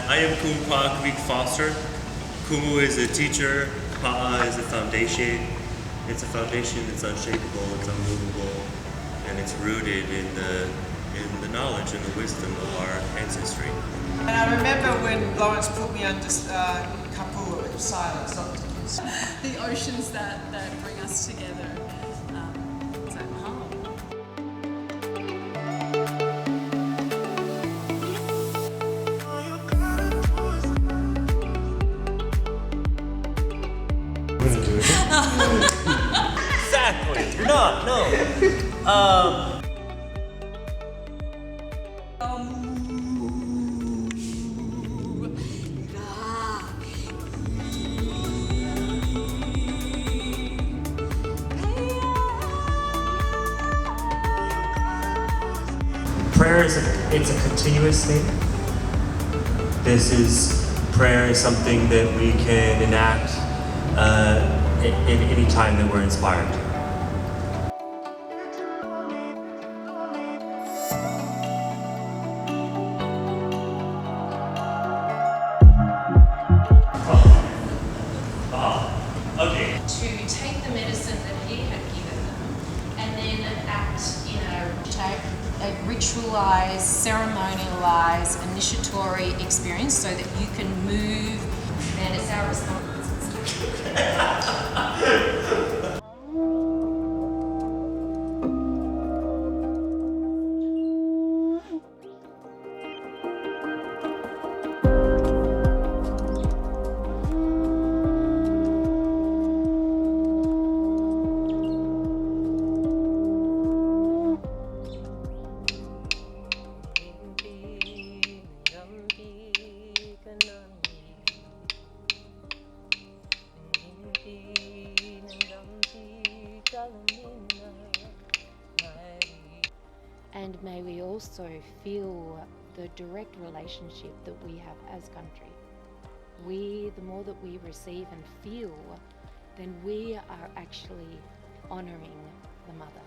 I am Kumu Pa'akavik Foster. Kumu is a teacher, Pa'a is a foundation. It's a foundation that's unshakable, it's unmovable, and it's rooted in the knowledge and the wisdom of our ancestry. And I remember when Lawrence put me under kapua, silence, the oceans that bring us together. So Mahalo. Exactly. No. Prayer it's a continuous thing. Prayer is something that we can enact in any time that we're inspired. Okay. To take the medicine that he had given them and then act in a ritualized, ceremonialized, initiatory experience so that you can move, and it's our responsibility. And may we also feel the direct relationship that we have as country. The more that we receive and feel, then we are actually honouring the mother.